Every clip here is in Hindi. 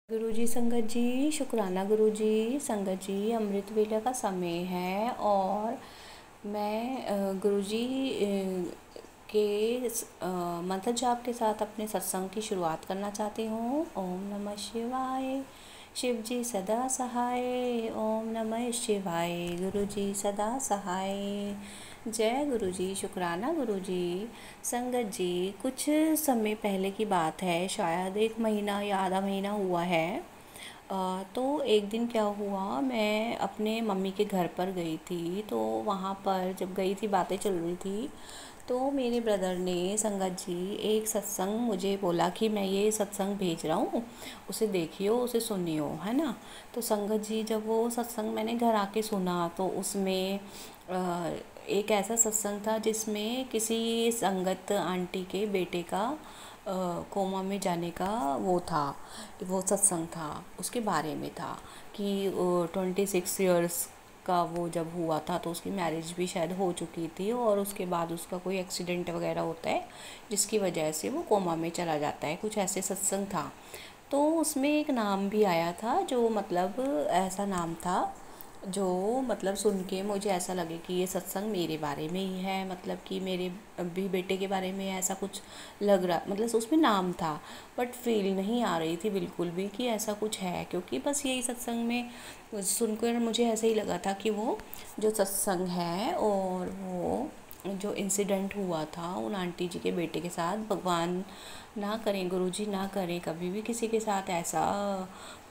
गुरुजी संगत जी, शुक्राना गुरुजी संगत जी, अमृत वेला का समय है और मैं गुरुजी के मंत्र जाप के साथ अपने सत्संग की शुरुआत करना चाहती हूँ। ओम नमः शिवाय। शिव जी सदा सहाय। ओम नमः शिवाय। गुरुजी सदा सहाय। जय गुरुजी। शुक्राना गुरुजी संगत जी। कुछ समय पहले की बात है, शायद 1 महीना या आधा महीना हुआ है। तो एक दिन क्या हुआ, मैं अपने मम्मी के घर पर गई थी। तो वहाँ पर जब गई थी, बातें चल रही थी, तो मेरे ब्रदर ने संगत जी एक सत्संग मुझे बोला कि मैं ये सत्संग भेज रहा हूँ, उसे देखियो, उसे सुनियो, है ना। तो संगत जी जब वो सत्संग मैंने घर आके सुना तो उसमें एक ऐसा सत्संग था जिसमें किसी संगत आंटी के बेटे का कोमा में जाने का वो सत्संग था। उसके बारे में था कि 26 इयर्स का वो जब हुआ था तो उसकी मैरिज भी शायद हो चुकी थी और उसके बाद उसका कोई एक्सीडेंट वगैरह होता है जिसकी वजह से वो कोमा में चला जाता है, कुछ ऐसे सत्संग था। तो उसमें एक नाम भी आया था जो मतलब ऐसा नाम था जो मतलब सुन के मुझे ऐसा लगे कि ये सत्संग मेरे बारे में ही है, मतलब कि मेरे भी बेटे के बारे में ऐसा कुछ लग रहा, मतलब उसमें नाम था बट फील नहीं आ रही थी बिल्कुल भी कि ऐसा कुछ है, क्योंकि बस यही सत्संग में सुनकर मुझे ऐसा ही लगा था कि वो जो सत्संग है और वो जो इंसिडेंट हुआ था उन आंटी जी के बेटे के साथ, भगवान ना करें, गुरुजी ना करें कभी भी किसी के साथ ऐसा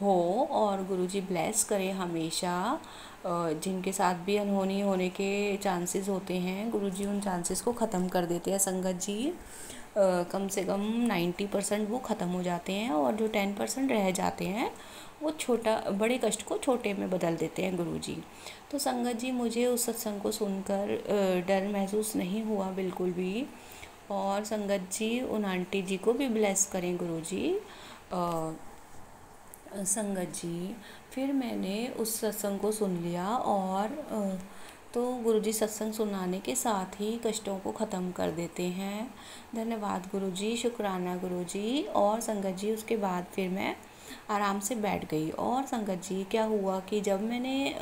हो, और गुरुजी ब्लेस करें हमेशा। जिनके साथ भी अनहोनी होने के चांसेस होते हैं, गुरुजी उन चांसेस को ख़त्म कर देते हैं संगत जी। कम से कम 90% वो ख़त्म हो जाते हैं और जो 10% रह जाते हैं वो बड़े कष्ट को छोटे में बदल देते हैं गुरुजी। तो संगत जी मुझे उस सत्संग को सुनकर डर महसूस नहीं हुआ बिल्कुल भी। और संगत जी उन आंटी जी को भी ब्लेस करें गुरुजी। संगत जी फिर मैंने उस सत्संग को सुन लिया और तो गुरुजी सत्संग सुनाने के साथ ही कष्टों को ख़त्म कर देते हैं। धन्यवाद गुरुजी, शुक्राना गुरुजी। और संगत जी उसके बाद फिर मैं आराम से बैठ गई। और संगत जी क्या हुआ कि जब मैंने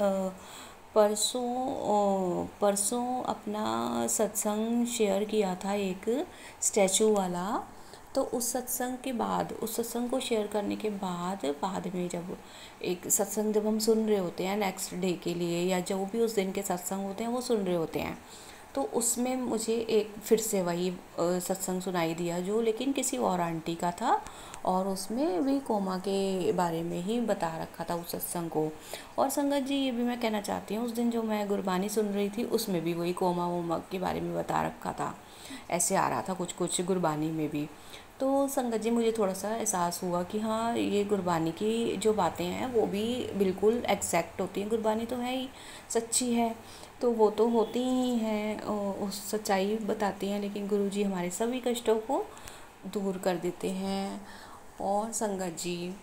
परसों अपना सत्संग शेयर किया था एक स्टैचू वाला, तो उस सत्संग के बाद, उस सत्संग को शेयर करने के बाद में जब एक सत्संग जब हम सुन रहे होते हैं नेक्स्ट डे के लिए, या जो भी उस दिन के सत्संग होते हैं वो सुन रहे होते हैं, तो उसमें मुझे एक फिर से वही सत्संग सुनाई दिया जो लेकिन किसी और आंटी का था, और उसमें भी कोमा के बारे में ही बता रखा था उस सत्संग को। और संगत जी ये भी मैं कहना चाहती हूँ, उस दिन जो मैं गुरबानी सुन रही थी उसमें भी वही कोमा वोमा के बारे में बता रखा था, ऐसे आ रहा था कुछ कुछ गुरबानी में भी। तो संगत जी मुझे थोड़ा सा एहसास हुआ कि हाँ ये गुरबानी की जो बातें हैं वो भी बिल्कुल एग्जैक्ट होती हैं, गुरबानी तो है ही, सच्ची है, तो वो तो होती ही हैं, उस सच्चाई बताती हैं, लेकिन गुरुजी हमारे सभी कष्टों को दूर कर देते हैं। और संगत जी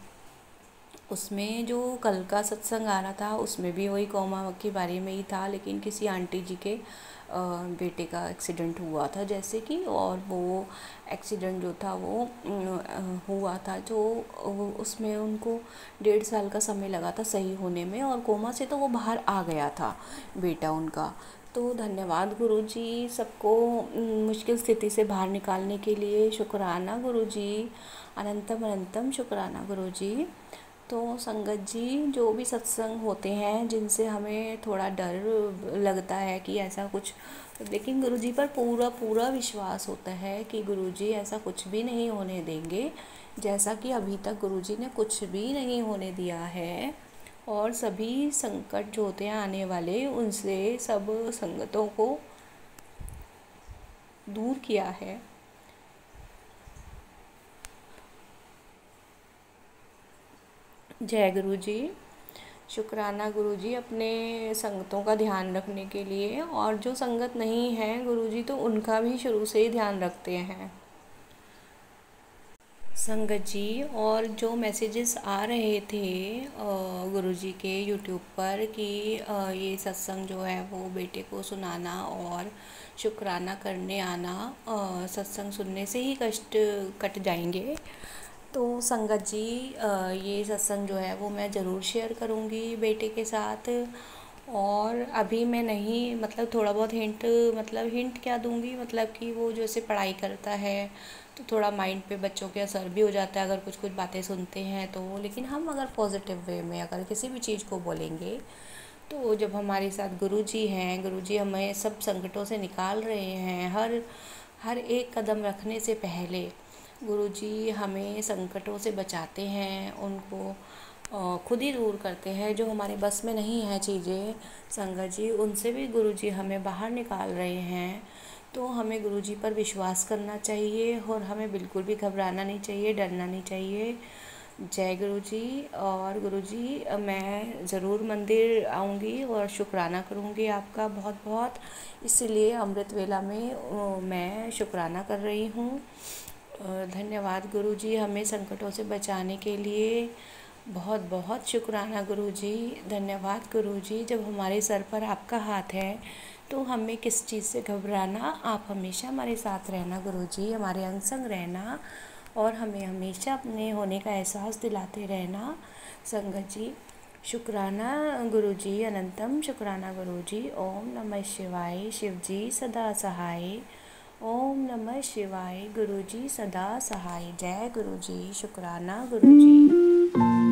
उसमें जो कल का सत्संग आ रहा था उसमें भी वही कोमा के बारे में ही था, लेकिन किसी आंटी जी के बेटे का एक्सीडेंट हुआ था जैसे कि, और वो एक्सीडेंट जो था वो हुआ था जो उसमें उनको 1.5 साल का समय लगा था सही होने में, और कोमा से तो वो बाहर आ गया था बेटा उनका। तो धन्यवाद गुरुजी सबको मुश्किल स्थिति से बाहर निकालने के लिए, शुक्राना गुरुजी, अनंतम अनंतम शुक्राना गुरुजी। तो संगत जी जो भी सत्संग होते हैं जिनसे हमें थोड़ा डर लगता है कि ऐसा कुछ, लेकिन गुरुजी पर पूरा पूरा विश्वास होता है कि गुरुजी ऐसा कुछ भी नहीं होने देंगे, जैसा कि अभी तक गुरुजी ने कुछ भी नहीं होने दिया है। और सभी संकट जो होते हैं आने वाले उनसे सब संगतों को दूर किया है। जय गुरुजी। शुक्राना गुरुजी अपने संगतों का ध्यान रखने के लिए, और जो संगत नहीं है गुरुजी तो उनका भी शुरू से ही ध्यान रखते हैं संगत जी। और जो मैसेजेस आ रहे थे गुरुजी के यूट्यूब पर कि ये सत्संग जो है वो बेटे को सुनाना और शुक्राना करने आना, सत्संग सुनने से ही कष्ट कट जाएंगे, तो संगत जी, ये सत्संग जो है वो मैं ज़रूर शेयर करूँगी बेटे के साथ। और अभी मैं नहीं, मतलब थोड़ा बहुत हिंट, मतलब हिंट क्या दूँगी, मतलब कि वो जैसे पढ़ाई करता है तो थोड़ा माइंड पे बच्चों के असर भी हो जाता है अगर कुछ कुछ बातें सुनते हैं तो। लेकिन हम अगर पॉजिटिव वे में अगर किसी भी चीज़ को बोलेंगे, तो जब हमारे साथ गुरुजी हैं, गुरुजी हमें सब संकटों से निकाल रहे हैं। हर हर एक कदम रखने से पहले गुरुजी हमें संकटों से बचाते हैं, उनको खुद ही दूर करते हैं। जो हमारे बस में नहीं है चीज़ें, संगत जी, उनसे भी गुरुजी हमें बाहर निकाल रहे हैं। तो हमें गुरुजी पर विश्वास करना चाहिए और हमें बिल्कुल भी घबराना नहीं चाहिए, डरना नहीं चाहिए। जय गुरुजी। और गुरुजी, मैं ज़रूर मंदिर आऊँगी और शुक्राना करूँगी आपका बहुत बहुत। इसलिए अमृत वेला में मैं शुक्राना कर रही हूँ। धन्यवाद गुरुजी, हमें संकटों से बचाने के लिए। बहुत बहुत शुक्राना गुरुजी, धन्यवाद गुरुजी। जब हमारे सर पर आपका हाथ है तो हमें किस चीज़ से घबराना। आप हमेशा हमारे साथ रहना गुरुजी, हमारे अंग संग रहना और हमें हमेशा अपने होने का एहसास दिलाते रहना। संगत जी, शुक्राना गुरुजी, अनंतम शुक्राना गुरुजी। ओम नमः शिवाय, शिव जी सदा सहाय। ओम नमः शिवाय, गुरुजी सदा सहाय। जय गुरुजी, शुक्राना गुरुजी।